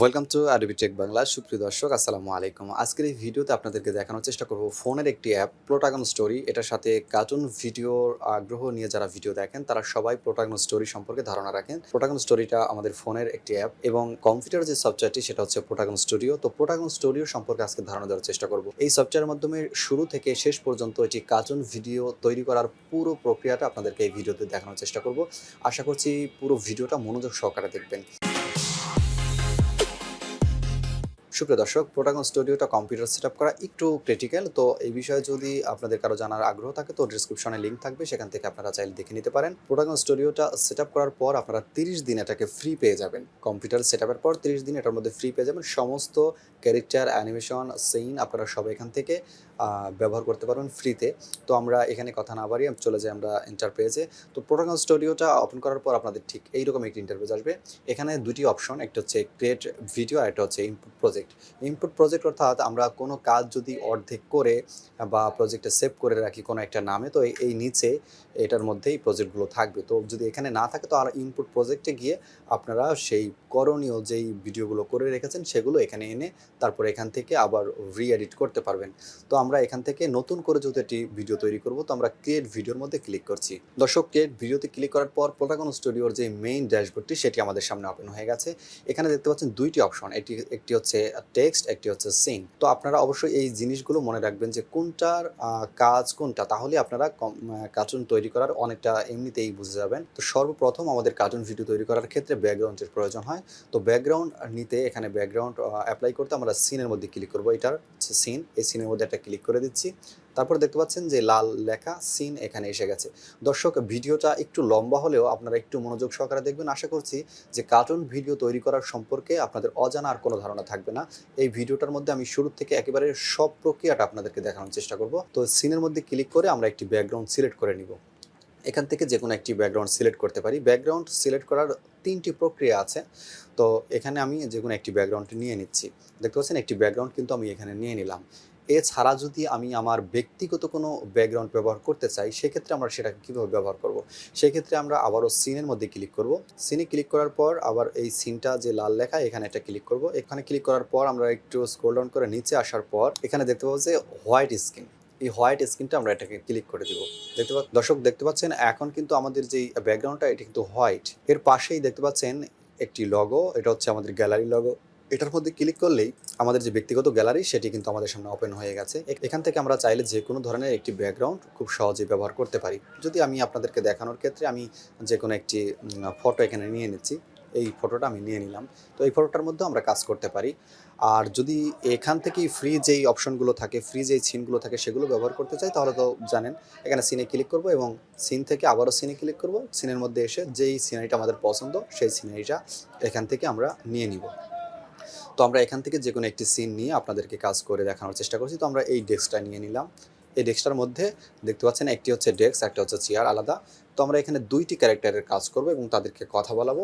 Welcome to Adobe Tech Bangla. সুপ্রিয় দর্শক, আসসালামু আলাইকুম। আজকের এই ভিডিওতে আপনাদেরকে দেখানোর চেষ্টা করব ফোনের একটি অ্যাপ Plotagon Story। এটার সাথে কার্টুন ভিডিওর আগ্রহ নিয়ে যারা ভিডিও দেখেন তারা সবাই Plotagon Story সম্পর্কে ধারণা রাখেন। Plotagon Storyটা আমাদের ফোনের একটি অ্যাপ এবং কম্পিউটারের যে সফটওয়্যারটি সেটা হচ্ছে Plotagon Studio। তো Plotagon Studio সম্পর্কে আজকে ধারণা দেওয়ার চেষ্টা করব। এই সফটওয়্যারের মাধ্যমে শুরু থেকে শেষ পর্যন্ত এটি কার্টুন ভিডিও তৈরি করার পুরো প্রক্রিয়াটা আপনাদেরকে এই ভিডিওতে দেখানোর চেষ্টা করব। আশা করছি পুরো ভিডিওটা মনোযোগ সহকারে দেখবেন। সুপ্রিয় দর্শক, Plotagon স্টুডিওটা কম্পিউটার সেটআপ করা একটু ক্রিটিক্যাল। তো এই বিষয়ে যদি আপনাদের কারো জানার আগ্রহ থাকে তো ডেসক্রিপশনে লিংক থাকবে, সেখান থেকে আপনারা চাইলে দেখে নিতে পারেন। Plotagon স্টুডিওটা সেটআপ করার পর আপনারা 30 দিন এটাকে ফ্রি পেয়ে যাবেন। কম্পিউটার সেটআপের পর 30 দিন এটার মধ্যে ফ্রি পেয়ে যাবেন। সমস্ত ক্যারেক্টার, অ্যানিমেশন, সিন আপনারা সব এখান থেকে ব্যবহার করতে পারবেন ফ্রিতে। তো আমরা এখানে কথা না বাড়িয়ে চলে যাই আমরা ইন্টার পেজে। তো Plotagon স্টুডিওটা ওপেন করার পর আপনাদের ঠিক এইরকম একটি ইন্টারফেস আসবে। এখানে দুটি অপশন, একটা হচ্ছে ক্রিয়েট ভিডিও আর একটা হচ্ছে ইম্পোর্ট প্রজেক্ট। ইনপুট প্রজেক্ট অর্থাৎ আমরা কোনো কাজ যদি অর্ধেক করে বা প্রজেক্টে সেভ করে রাখি কোনো একটা নামে, তো এই নিচে এটার মধ্যেই প্রজেক্টগুলো থাকবে। তো যদি এখানে না থাকে তো আর ইনপুট প্রজেক্টে গিয়ে আপনারা সেই করণীয় যেই ভিডিওগুলো করে রেখেছেন সেগুলো এখানে এনে তারপর এখান থেকে আবার রি-এডিট করতে পারবেন। তো আমরা এখান থেকে নতুন করে যদি একটি ভিডিও তৈরি করব তো আমরা ক্রিয়েট ভিডিওর মধ্যে ক্লিক করছি। দর্শক, ক্রিয়েট ভিডিওতে ক্লিক করার পর Plotagon স্টুডিওর যে মেইন ড্যাশবোর্ডটি সেটি আমাদের সামনে ওপেন হয়ে গেছে। এখানে দেখতে পাচ্ছেন দুইটি অপশন, একটি হচ্ছে টেক্সট, একটি হচ্ছে সিন। তো আপনারা অবশ্যই এই জিনিসগুলো মনে রাখবেন যে কোনটার কাজ কোনটা, তাহলে আপনারা কার্টুন তৈরি করার অনেকটা এমনিতেই বুঝে যাবেন। তো সর্বপ্রথম আমাদের কার্টুন ভিডিও তৈরি করার ক্ষেত্রে ব্যাকগ্রাউন্ডের প্রয়োজন হয়। তো ব্যাকগ্রাউন্ড নিতে এখানে ব্যাকগ্রাউন্ড অ্যাপ্লাই করতে আমরা সিনের মধ্যে ক্লিক করব। এটার হচ্ছে সিন, এই সিনের মধ্যে একটা ক্লিক করে দিচ্ছি। তারপর দেখতে পাচ্ছেন যে লাল লেখা সিন এখানে এসে গেছে। দর্শক, ভিডিওটা একটু লম্বা হলেও আপনারা একটু মনোযোগ সহকারে দেখবেন। আশা করছি যে কার্টুন ভিডিও তৈরি করার সম্পর্কে আপনাদের অজানা আর কোনো ধারণা থাকবে না। এই ভিডিওটার মধ্যে আমি শুরু থেকে একেবারে সব প্রক্রিয়াটা আপনাদেরকে দেখানোর চেষ্টা করব। তো সিনের মধ্যে ক্লিক করে আমরা একটি ব্যাকগ্রাউন্ড সিলেক্ট করে নিব। এখান থেকে যে কোনো একটি ব্যাকগ্রাউন্ড সিলেক্ট করতে পারি। ব্যাকগ্রাউন্ড সিলেক্ট করার 3টি প্রক্রিয়া আছে। তো এখানে আমি যে কোনো একটি ব্যাকগ্রাউন্ড নিয়ে নিচ্ছি। দেখতে পাচ্ছেন একটি ব্যাকগ্রাউন্ড কিন্তু আমি এখানে নিয়ে নিলাম। এছাড়া যদি আমি আমার ব্যক্তিগত কোনো ব্যাকগ্রাউন্ড ব্যবহার করতে চাই, সেক্ষেত্রে আমরা সেটাকে কীভাবে ব্যবহার করব? সেক্ষেত্রে আমরা আবারও সিনের মধ্যে ক্লিক করব। সিনে ক্লিক করার পর আবার এই সিনটা যে লাল লেখা এখানে একটা ক্লিক করব। এখানে ক্লিক করার পর আমরা একটু স্ক্রল ডাউন করে নিচে আসার পর এখানে দেখতে পাবো যে হোয়াইট স্ক্রিন। এই হোয়াইট স্ক্রিনটা আমরা এটাকে ক্লিক করে দিব। দর্শক, দেখতে পাচ্ছেন এখন কিন্তু আমাদের যেই ব্যাকগ্রাউন্ডটা এটি কিন্তু হোয়াইট। এর পাশেই দেখতে পাচ্ছেন একটি লগো, এটা হচ্ছে আমাদের গ্যালারি লগো। এটার মধ্যে ক্লিক করলেই আমাদের যে ব্যক্তিগত গ্যালারি সেটি কিন্তু আমাদের সামনে ওপেন হয়ে গেছে। এখান থেকে আমরা চাইলে যে কোনো ধরনের একটি ব্যাকগ্রাউন্ড খুব সহজেই ব্যবহার করতে পারি। যদি আমি আপনাদেরকে দেখানোর ক্ষেত্রে আমি যে কোনো একটি ফটো এখানে নিয়ে নিচ্ছি। এই ফটোটা আমি নিয়ে নিলাম। তো এই ফটোটার মধ্যেও আমরা কাজ করতে পারি। আর যদি এখান থেকেই ফ্রি যেই অপশনগুলো থাকে, ফ্রি যেই সিনগুলো থাকে সেগুলো ব্যবহার করতে চাই তাহলে তো জানেন, এখানে সিনে ক্লিক করব এবং সিন থেকে আবারও সিনে ক্লিক করব। সিনের মধ্যে এসে যেই সিনারিটা আমাদের পছন্দ সেই সিনারিটা এখান থেকে আমরা নিয়ে নিব। তো আমরা এখান থেকে যে কোনো একটি সিন নিয়ে আপনাদেরকে কাজ করে দেখানোর চেষ্টা করছি। তো আমরা এই ডেস্কটা নিয়ে নিলাম। এই ডেস্কটার মধ্যে দেখতে পাচ্ছেন একটি হচ্ছে ডেস্ক, একটা হচ্ছে চেয়ার আলাদা। তো আমরা এখানে 2টি ক্যারেক্টারের কাজ করব এবং তাদেরকে কথা বলাবো।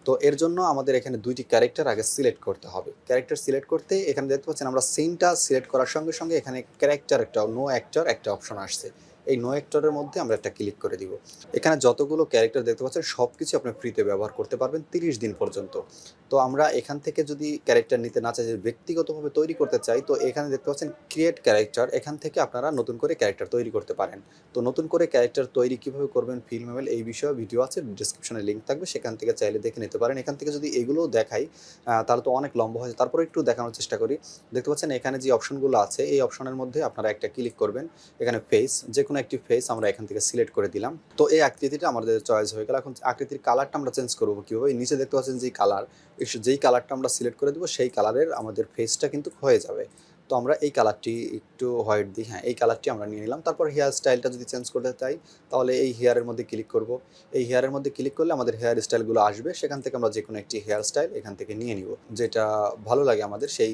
তো এর জন্য আমাদের এখানে 2টি ক্যারেক্টার আগে সিলেক্ট করতে হবে। ক্যারেক্টার সিলেক্ট করতে এখানে দেখতে পাচ্ছেন আমরা সিনটা সিলেক্ট করার সঙ্গে সঙ্গে এখানে ক্যারেক্টার একটা নো অ্যাক্টর একটা অপশন আসছে। এই নো অ্যাক্টরের মধ্যে আমরা একটা ক্লিক করে দিব। এখানে যতগুলো ক্যারেক্টার দেখতে পাচ্ছেন সব কিছু আপনি ফ্রিতে ব্যবহার করতে পারবেন 30 দিন পর্যন্ত। তো আমরা এখান থেকে যদি ক্যারেক্টার নিতে না চাই, যে ব্যক্তিগতভাবে তৈরি করতে চাই, তো এখানে দেখতে পাচ্ছেন ক্রিয়েট ক্যারেক্টার, এখান থেকে আপনারা নতুন করে ক্যারেক্টার তৈরি করতে পারেন। তো নতুন করে ক্যারেক্টার তৈরি কীভাবে করবেন ফিল্ম মেল এই বিষয়ে ভিডিও আছে, ডিসক্রিপশনে লিঙ্ক থাকবে, সেখান থেকে চাইলে দেখে নিতে পারেন। এখান থেকে যদি এগুলোও দেখাই তাহলে তো অনেক লম্বা হয়েছে, তারপরে একটু দেখানোর চেষ্টা করি। দেখতে পাচ্ছেন এখানে যে অপশনগুলো আছে এই অপশনের মধ্যে আপনারা একটা ক্লিক করবেন। এখানে ফেস, যে কোনো একটি ফেস আমরা এখান থেকে সিলেক্ট করে দিলাম। তো এই আকৃতিটা আমাদের চয়েস হয়ে গেল। এখন আকৃতির কালারটা আমরা চেঞ্জ করবো কীভাবে? নিচে দেখতে পাচ্ছেন যে কালার, যেই কালারটা আমরা সিলেক্ট করে দেবো সেই কালারের আমাদের ফেসটা কিন্তু হয়ে যাবে। তো আমরা এই কালারটি একটু হোয়াইট দিই, হ্যাঁ এই কালারটি আমরা নিয়ে নিলাম। তারপর হেয়ার স্টাইলটা যদি চেঞ্জ করতে চাই তাহলে এই হেয়ারের মধ্যে ক্লিক করব। এই হেয়ারের মধ্যে ক্লিক করলে আমাদের হেয়ার স্টাইলগুলো আসবে, সেখান থেকে আমরা যে কোনো একটি হেয়ার স্টাইল এখান থেকে নিয়ে নিব, যেটা ভালো লাগে আমাদের সেই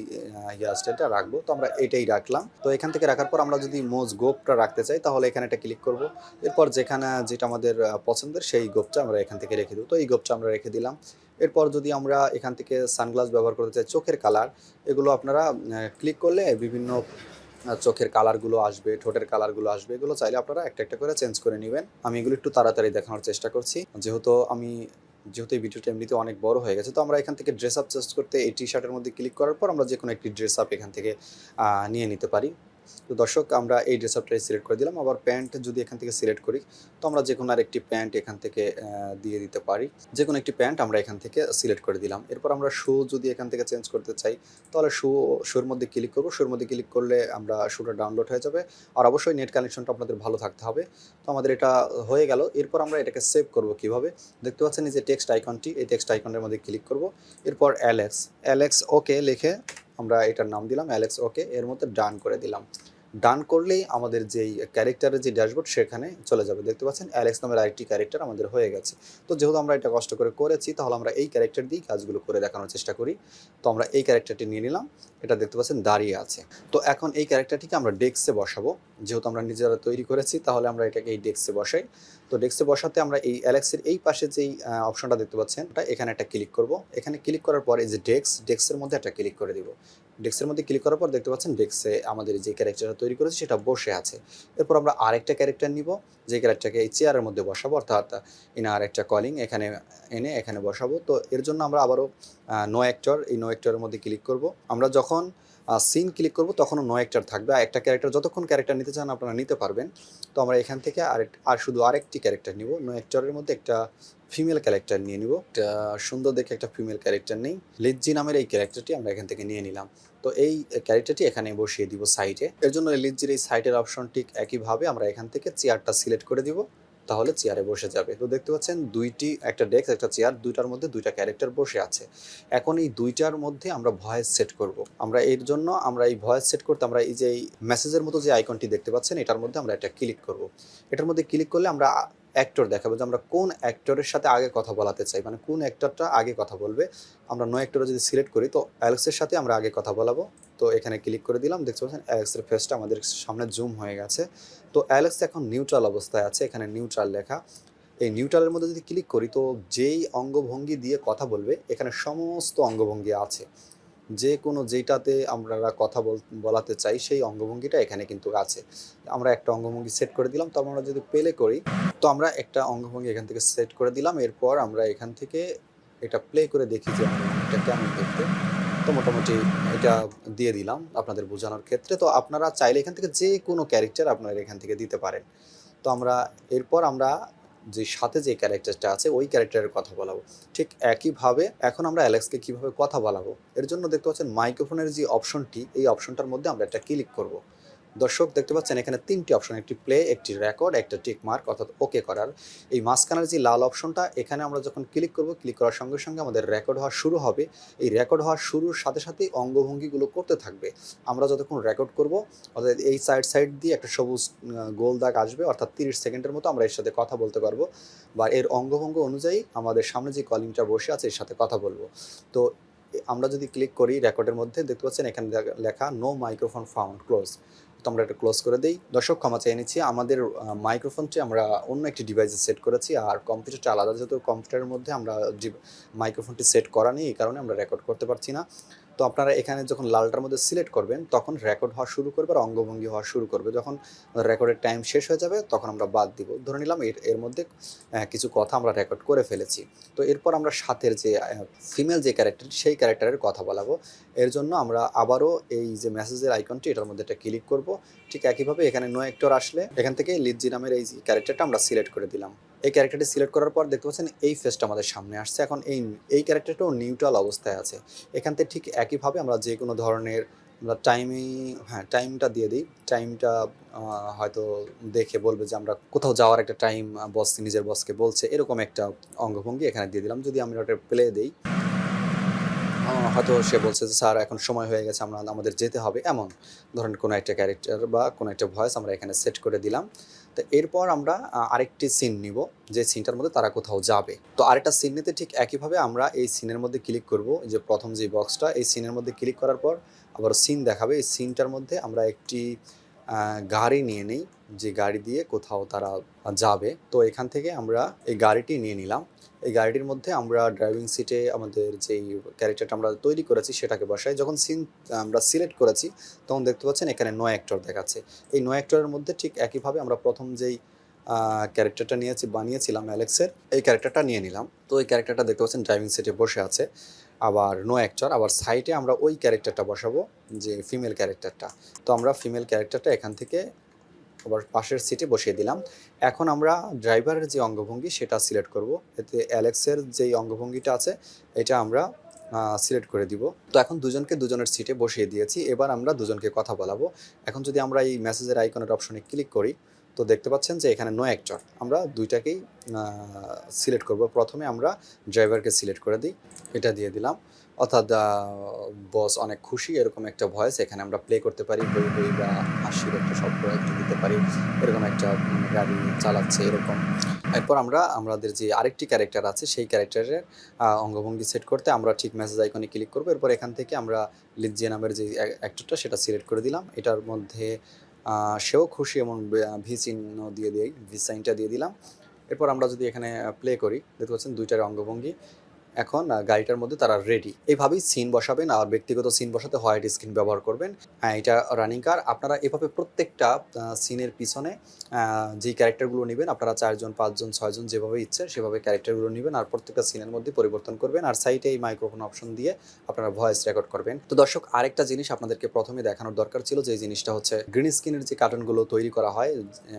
হেয়ার স্টাইলটা রাখবো। তো আমরা এটাই রাখলাম। তো এখান থেকে রাখার পর আমরা যদি মোজ গোপটা রাখতে চাই তাহলে এখানে একটা ক্লিক করব। এরপর যেটা আমাদের পছন্দের সেই গোপটা আমরা এখান থেকে রেখে দেবো। তো এই গোপটা আমরা রেখে দিলাম। এরপর যদি আমরা এখান থেকে সানগ্লাস ব্যবহার করতে চাই, চোখের কালার, এগুলো আপনারা ক্লিক করলে বিভিন্ন চোখের কালারগুলো আসবে, ঠোঁটের কালারগুলো আসবে, এগুলো চাইলে আপনারা একটা একটা করে চেঞ্জ করে নেবেন। আমি এগুলো একটু তাড়াতাড়ি দেখানোর চেষ্টা করছি, যেহেতু আমি যেহেতু এই ভিডিওটা এমনিতে অনেক বড় হয়ে গেছে, তো আমরা এখান থেকে ড্রেস আপ চেঞ্জ করতে এই টি শার্টের মধ্যে ক্লিক করার পর আমরা যে কোনো একটি ড্রেস আপ এখান থেকে নিয়ে নিতে পারি। তো দর্শক আমরা এই ড্রেস আপটাই সিলেক্ট করে দিলাম। আবার প্যান্ট যদি এখান থেকে সিলেক্ট করি, তো আমরা যে কোনো আরেকটি প্যান্ট এখান থেকে দিয়ে দিতে পারি। যে কোনো একটি প্যান্ট আমরা এখান থেকে সিলেক্ট করে দিলাম। এরপর আমরা শু যদি এখান থেকে চেঞ্জ করতে চাই, তাহলে শুর মধ্যে ক্লিক করব। শুর মধ্যে ক্লিক করলে আমরা শুটা ডাউনলোড হয়ে যাবে। আর অবশ্যই নেট কানেকশনটা আপনাদের ভালো থাকতে হবে। তো আমাদের এটা হয়ে গেল। এরপর আমরা এটাকে সেভ করব কিভাবে? দেখতে পাচ্ছেন এই যে টেক্সট আইকনটি, এই টেক্সট আইকনের মধ্যে ক্লিক করব। এরপর অ্যালেক্স ওকে লিখে আমরা এটার নাম দিলাম অ্যালেক্স ওকে। এর মধ্যে ডান করে দিলাম। ডান করলেই আমাদের যেই ক্যারেক্টারের যে ড্যাশবোর্ড সেখানে চলে যাবে। দেখতে পাচ্ছেন অ্যালেক্স নামের আরেকটি ক্যারেক্টার আমাদের হয়ে গেছে। তো যেহেতু আমরা এটা কষ্ট করে করেছি, তাহলে আমরা এই ক্যারেক্টার দিয়েই কাজগুলো করে দেখানোর চেষ্টা করি। তো আমরা এই ক্যারেক্টারটি নিয়ে নিলাম। এটা দেখতে পাচ্ছেন দাঁড়িয়ে আছে। তো এখন এই ক্যারেক্টারটিকে আমরা ডেস্কে বসাবো। যেহেতু আমরা নিজেরা তৈরি করেছি, তাহলে আমরা এটাকে এই ডেস্কে বসাই। তো ডেস্কে বসাতে আমরা এই অ্যালেক্সের এই পাশে যেই অপশনটা দেখতে পাচ্ছেন, এখানে একটা ক্লিক করব। এখানে ক্লিক করার পর এই যে ডেস্কের মধ্যে একটা ক্লিক করে দিব। ডেস্কের মধ্যে ক্লিক করার পর দেখতে পাচ্ছেন ডেস্কে আমাদের যে ক্যারেক্টারটা তৈরি করেছি সেটা বসে আছে। এরপর আমরা আরেকটা ক্যারেক্টার নিব, যে ক্যারেক্টারকে এই চেয়ারের মধ্যে বসাবো, অর্থাৎ আরেকটা কলিং এখানে এনে এখানে বসাবো। তো এর জন্য আমরা আবারও নো অ্যাক্টর, এই নো অ্যাক্টরের মধ্যে ক্লিক করব। আমরা যখন সিন ক্লিক করব তখনও নো অ্যাক্টর থাকবে। একটা ক্যারেক্টার যতক্ষণ ক্যারেক্টার নিতে চান আপনারা নিতে পারবেন। তো আমরা এখান থেকে শুধু আরেকটি ক্যারেক্টার নিব। নো অ্যাক্টরের মধ্যে একটা ফিমেল ক্যারেক্টার নিয়ে নিব। একটা সুন্দর দেখে একটা ফিমেল ক্যারেক্টার নেই, লিজ্জি নামের এই ক্যারেক্টারটি আমরা এখান থেকে নিয়ে নিলাম। তো এই ক্যারেক্টারটি এখানে বসিয়ে দিব সাইডে। এর জন্য লিজ্জির এই সাইডের অপশন ঠিক একইভাবে আমরা এখান থেকে চেয়ারটা সিলেক্ট করে দিব, তাহলে চেয়ারে বসে যাবে। তো দেখতে পাচ্ছেন দুইটি, একটা ডেস্ক একটা চেয়ার, দুইটার মধ্যে দুইটা ক্যারেক্টার বসে আছে। এখন এই দুইটার মধ্যে আমরা ভয়েস সেট করব। আমরা এর জন্য আমরা এই ভয়েস সেট করতে আমরা এই যে মেসেজের মতো যে আইকনটি দেখতে পাচ্ছেন, এটার মধ্যে আমরা এটা ক্লিক করব। এটার মধ্যে ক্লিক করলে আমরা অ্যাক্টর দেখাবো যে আমরা কোন অ্যাক্টরের সাথে আগে কথা বলাতে চাই, মানে কোন অ্যাক্টরটা আগে কথা বলবে। আমরা নো অ্যাক্টরে যদি সিলেক্ট করি, তো অ্যালেক্সের সাথে আমরা আগে কথা বলাবো। তো এখানে ক্লিক করে দিলাম। দেখতে পাচ্ছেন অ্যালেক্সের ফেসটা আমাদের সামনে জুম হয়ে গেছে। তো অ্যালেক্স এখন নিউট্রাল অবস্থায় আছে, এখানে নিউট্রাল লেখা। এই নিউট্রালের মধ্যে যদি ক্লিক করি, তো যেই অঙ্গভঙ্গি দিয়ে কথা বলবে এখানে সমস্ত অঙ্গভঙ্গি আছে। যে কোনো যেইটাতে আমরা কথা বলাতে চাই সেই অঙ্গভঙ্গিটা এখানে কিন্তু আছে। আমরা একটা অঙ্গভঙ্গি সেট করে দিলাম। তো আমরা যদি প্লে করি, তো আমরা একটা অঙ্গভঙ্গি এখান থেকে সেট করে দিলাম। এরপর আমরা এখান থেকে এটা প্লে করে দেখি যে অঙ্গভঙ্গিটা কেমন দেখতে। তো মোটামুটি এটা দিয়ে দিলাম আপনাদের বোঝানোর ক্ষেত্রে। তো আপনারা চাইলে এখান থেকে যে কোনো ক্যারেক্টার আপনারা এখান থেকে দিতে পারেন। তো এরপর আমরা যে সাথে যে ক্যারেক্টারটা আছে ওই ক্যারেক্টারের কথা বলাবো। ঠিক একইভাবে এখন আমরা অ্যালেক্সকে কীভাবে কথা বলাবো, এর জন্য দেখতে পাচ্ছেন মাইক্রোফোনের যে অপশনটি, এই অপশনটার মধ্যে আমরা একটা ক্লিক করব। দর্শক দেখতে পাচ্ছেন এখানে তিনটি অপশন, একটি প্লে, একটি রেকর্ড, একটা টিক মার্ক অর্থাৎ ওকে করার। এই মাঝখানের যে লাল অপশনটা, এখানে আমরা যখন ক্লিক করব, ক্লিক করার সঙ্গে সঙ্গে আমাদের রেকর্ড হওয়া শুরু হবে। এই রেকর্ড হওয়ার শুরুর সাথে সাথেই অঙ্গভঙ্গিগুলো করতে থাকবে। আমরা যতক্ষণ রেকর্ড করব, অর্থাৎ এই সাইড দিয়ে একটা সবুজ গোল দাগ আসবে, অর্থাৎ 30 সেকেন্ডের মতো আমরা এর সাথে কথা বলতে পারবো, বা এর অঙ্গভঙ্গ অনুযায়ী আমাদের সামনে যে কলিংটা বসে আছে এর সাথে কথা বলবো। তো আমরা যদি ক্লিক করি রেকর্ডের মধ্যে, দেখতে পাচ্ছেন এখানে লেখা নো মাইক্রোফোন ফাউন্ড, ক্লোজ। তো আমরা এটা ক্লোজ করে দিই। দর্শক ক্ষমা চেয়ে নিচ্ছি, আমাদের মাইক্রোফোনটি আমরা অন্য একটি ডিভাইসে সেট করেছি, আর কম্পিউটারটা আলাদা। যেহেতু কম্পিউটারের মধ্যে আমরা মাইক্রোফোনটি সেট করা নেই, এই কারণে আমরা রেকর্ড করতে পারছি না। তো আপনারা এখানে যখন লালটার মধ্যে সিলেক্ট করবেন, তখন রেকর্ড হওয়া শুরু করবে আর অঙ্গভঙ্গি হওয়া শুরু করবে। যখন রেকর্ডের টাইম শেষ হয়ে যাবে, তখন আমরা বাদ দিব। ধরে নিলাম এর মধ্যে কিছু কথা আমরা রেকর্ড করে ফেলেছি। তো এরপর আমরা সাথের যে ফিমেল যে ক্যারেক্টারটি, সেই ক্যারেক্টারের কথা বলাবো। এর জন্য আমরা আবারও এই যে মেসেজের আইকনটি, এটার মধ্যে একটা ক্লিক করব। ঠিক একইভাবে এখানে নো অ্যাক্টর আসলে এখান থেকে লিজ্জি নামের এই ক্যারেক্টারটা আমরা সিলেক্ট করে দিলাম। এই ক্যারেক্টারটি সিলেক্ট করার পর দেখতে পাচ্ছেন এই ফেসটা আমাদের সামনে আসছে। এখন এই ক্যারেক্টারটাও নিউট্রাল অবস্থায় আছে। এখান থেকে ঠিক একইভাবে আমরা যে কোনো ধরনের আমরা টাইমটা দিয়ে দিই। টাইমটা হয়তো দেখে বলবে যে আমরা কোথাও যাওয়ার একটা টাইম নিজের বসকে বলছে, এরকম একটা অঙ্গভঙ্গি এখানে দিয়ে দিলাম। যদি আমি ওটা প্লে দিই, হয়তো সে বলছে যে স্যার এখন সময় হয়ে গেছে, আমাদের যেতে হবে, এমন ধরেন কোনো একটা ক্যারেক্টার বা কোনো একটা ভয়েস আমরা এখানে সেট করে দিলাম। তো এরপর আমরা আরেকটি সিন নিব, যে সিনটার মধ্যে তারা কোথাও যাবে। তো আরেকটা সিন নিতে ঠিক একইভাবে আমরা এই সিনের মধ্যে ক্লিক করব। যে প্রথম যে বক্সটা, এই সিনের মধ্যে ক্লিক করার পর আবার সিন দেখাবে। এই সিনটার মধ্যে আমরা একটি গাড়ি নিয়ে নিই, যে গাড়ি দিয়ে কোথাও তারা যাবে। তো এখান থেকে আমরা এই গাড়িটি নিয়ে নিলাম। এই গাড়িটির মধ্যে আমরা ড্রাইভিং সিটে আমাদের যেই ক্যারেক্টারটা আমরা তৈরি করেছি সেটাকে বসাই। যখন সিন আমরা সিলেক্ট করেছি, তখন দেখতে পাচ্ছেন এখানে নো অ্যাক্টর দেখাচ্ছে। এই নো অ্যাক্টরের মধ্যে ঠিক একইভাবে আমরা প্রথম যেই ক্যারেক্টারটা বানিয়েছিলাম অ্যালেক্সের, এই ক্যারেক্টারটা নিয়ে নিলাম। তো এই ক্যারেক্টারটা দেখতে পাচ্ছেন ড্রাইভিং সিটে বসে আছে। আবার নো অ্যাক্টর, আবার সাইডে আমরা ওই ক্যারেক্টারটা বসাবো, যে ফিমেল ক্যারেক্টারটা। তো আমরা ফিমেল ক্যারেক্টারটা এখান থেকে আবার পাশের সিটে বসিয়ে দিলাম। এখন আমরা ড্রাইভারের যে অঙ্গভঙ্গি সেটা সিলেক্ট করব। এতে অ্যালেক্সের যেই অঙ্গভঙ্গিটা আছে এটা আমরা সিলেক্ট করে দিব। তো এখন দুজনকে দুজনের সিটে বসিয়ে দিয়েছি। এবার আমরা দুজনকে কথা বলাবো। এখন যদি আমরা এই মেসেজের আইকনের অপশনে ক্লিক করি, তো দেখতে পাচ্ছেন যে এখানে নো অ্যাক্টর। আমরা দুইটাকেই সিলেক্ট করব। প্রথমে আমরা ড্রাইভারকে সিলেক্ট করে দিই, এটা দিয়ে দিলাম। অর্থাৎ বস অনেক খুশি এরকম একটা ভয়েস এখানে আমরা প্লে করতে পারি, হই হই বা হাসির একটা শব্দ একটু দিতে পারি, এরকম একটা গাড়ি চালাচ্ছে এরকম। এরপর আমরা আমাদের যে আরেকটি ক্যারেক্টার আছে সেই ক্যারেক্টারের অঙ্গভঙ্গি সেট করতে আমরা ঠিক মেসেজ আইকনে ক্লিক করবো। এরপর এখান থেকে আমরা লিজিয়া নামের যে অ্যাক্টরটা সেটা সিলেক্ট করে দিলাম। এটার মধ্যে সেও খুশি এমন ভি চিহ্ন দিয়ে দিই, ভি সাইনটা দিয়ে দিলাম। এরপর আমরা যদি এখানে প্লে করি, দেখতে পাচ্ছেন দুইটার অঙ্গভঙ্গি এখন গাড়িটার মধ্যে তারা রেডি। এইভাবেই সিন বসাবেন, আর ব্যক্তিগত সিন বসাতে হোয়াইট স্ক্রিন ব্যবহার করবেন। এটা রানিং কার। আপনারা এভাবে প্রত্যেকটা সিনের পিছনে যেই ক্যারেক্টারগুলো নেবেন, আপনারা 4 জন 5 জন 6 জন যেভাবে ইচ্ছে সেভাবে ক্যারেক্টারগুলো নেবেন, আর প্রত্যেকটা সিনের মধ্যে পরিবর্তন করবেন। আর সাইডে এই মাইক্রোফোন অপশন দিয়ে আপনারা ভয়েস রেকর্ড করবেন। তো দর্শক, আরেকটা জিনিস আপনাদেরকে প্রথমে দেখানোর দরকার ছিল, যে জিনিসটা হচ্ছে গ্রিন স্ক্রিনের যে কার্টুনগুলো তৈরি করা হয়,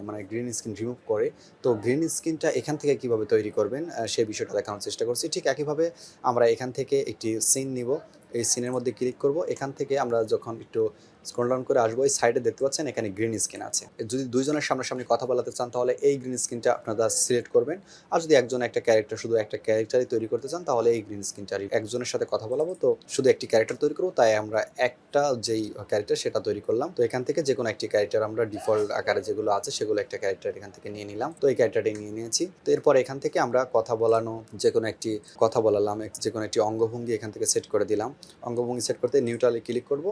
মানে গ্রিন স্ক্রিন রিমুভ করে, তো গ্রিন স্ক্রিনটা এখান থেকে কিভাবে তৈরি করবেন সেই বিষয়টা দেখানোর চেষ্টা করছি। ঠিক একইভাবে আমরা এখান থেকে একটি সিন নিব, এই সিনের মধ্যে ক্লিক করব। এখান থেকে আমরা যখন একটু স্ক্রল ডাউন করে আসবো, এই সাইডে দেখতে পাচ্ছেন এখানে গ্রিন স্ক্রিন আছে। যদি দুইজনের সামনাসামনি কথা বলাতে চান তাহলে এই গ্রিন স্ক্রিনটা আপনারা সিলেক্ট করবেন। আর যদি একজন একটা ক্যারেক্টার, শুধু একটা ক্যারেক্টারই তৈরি করতে চান তাহলে এই গ্রিন স্ক্রিনটারই। একজনের সাথে কথা বলাবো তো শুধু একটি ক্যারেক্টার তৈরি করবো, তাই আমরা একটা যেই ক্যারেক্টার সেটা তৈরি করলাম। তো এখান থেকে যে কোনো একটি ক্যারেক্টার আমরা ডিফল্ট আকারে যেগুলো আছে সেগুলো একটা ক্যারেক্টার এখান থেকে নিয়ে নিলাম। তো এই ক্যারেক্টারটি নিয়ে নিয়েছি। তো এরপর এখান থেকে আমরা কথা বলানো, যে কোনো একটি কথা বলালাম, যে কোনো একটি অঙ্গভঙ্গি এখান থেকে সেট করে দিলাম। অঙ্গভঙ্গি সেট করতে নিউট্রালে ক্লিক করব।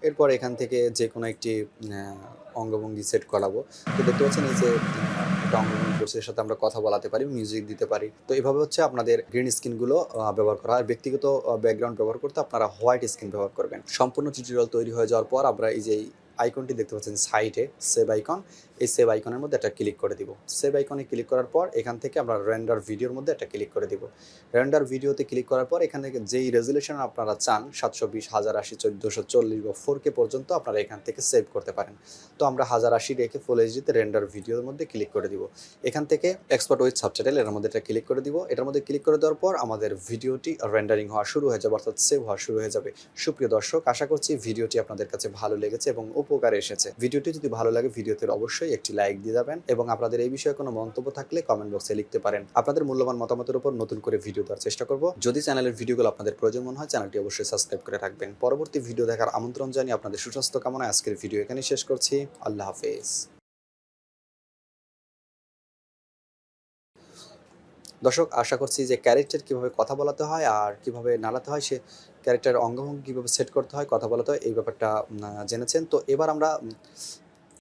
এরপর এখান থেকে যে কোনো একটি অঙ্গভঙ্গি সেট করাবো। তো দেখতে পাচ্ছেন এই যে একটা অঙ্গভঙ্গি করছে, এর সাথে আমরা কথা বলাতে পারি, মিউজিক দিতে পারি। তো এইভাবে হচ্ছে আপনাদের গ্রিন স্ক্রিনগুলো ব্যবহার করা হয়। ব্যক্তিগত ব্যাকগ্রাউন্ড ব্যবহার করতে আপনারা হোয়াইট স্ক্রিন ব্যবহার করবেন। সম্পূর্ণ টিউটোরিয়াল তৈরি হয়ে যাওয়ার পর আমরা এই যে আইকনটি দেখতে পাচ্ছেন সাইডে, সেভ আইকন, এই সেভ আইকনের মধ্যে একটা ক্লিক করে দিব। সেভ আইকনে ক্লিক করার পর এখান থেকে আমরা রেন্ডার ভিডিওর মধ্যে একটা ক্লিক করে দিব। রেন্ডার ভিডিওতে ক্লিক করার পর এখান থেকে যেই রেজুলেশন আপনারা চান, 720, 1080, 1440 বা 4K পর্যন্ত আপনারা এখান থেকে সেভ করতে পারেন। তো আমরা 1080 রেখে ফুল এইচডিতে রেন্ডার ভিডিওর মধ্যে ক্লিক করে দিব। এখান থেকে এক্সপোর্ট উইথ সাবটাইটেল এর মধ্যে একটা ক্লিক করে দিব। এটার মধ্যে ক্লিক করে দেওয়ার পর আমাদের ভিডিওটি রেন্ডারিং হওয়া শুরু হয়ে যাবে, অর্থাৎ সেভ হওয়া শুরু হয়ে যাবে। সুপ্রিয় দর্শক, আশা করছি ভিডিওটি আপনাদের কাছে ভালো লেগেছে এবং উপকারে এসেছে। ভিডিওটি যদি ভালো লাগে ভিডিওতে অবশ্যই একটি লাইক দিয়ে যাবেন, এবং আপনাদের এই বিষয়ে কোনো মন্তব্য থাকলে কমেন্ট বক্সে লিখতে পারেন। আপনাদের মূল্যবান মতামতের উপর নতুন করে ভিডিও দেওয়ার চেষ্টা করব। যদি চ্যানেলের ভিডিওগুলো আপনাদের প্রয়োজন মনে হয়, চ্যানেলটি অবশ্যই সাবস্ক্রাইব করে রাখবেন। পরবর্তী ভিডিও দেখার আমন্ত্রণ জানিয়ে আপনাদের সুস্বাস্থ্য কামনায় আজকের ভিডিও এখানেই শেষ করছি। আল্লাহ হাফেজ। দর্শক, আশা করছি যে ক্যারেক্টার কীভাবে কথা বলাতে হয় আর কীভাবে নাড়াতে হয়, সে ক্যারেক্টার অঙ্গভঙ্গি কীভাবে সেট করতে হয়, কথা বলাতে হয়, এই ব্যাপারটা জেনেছেন। তো এবার আমরা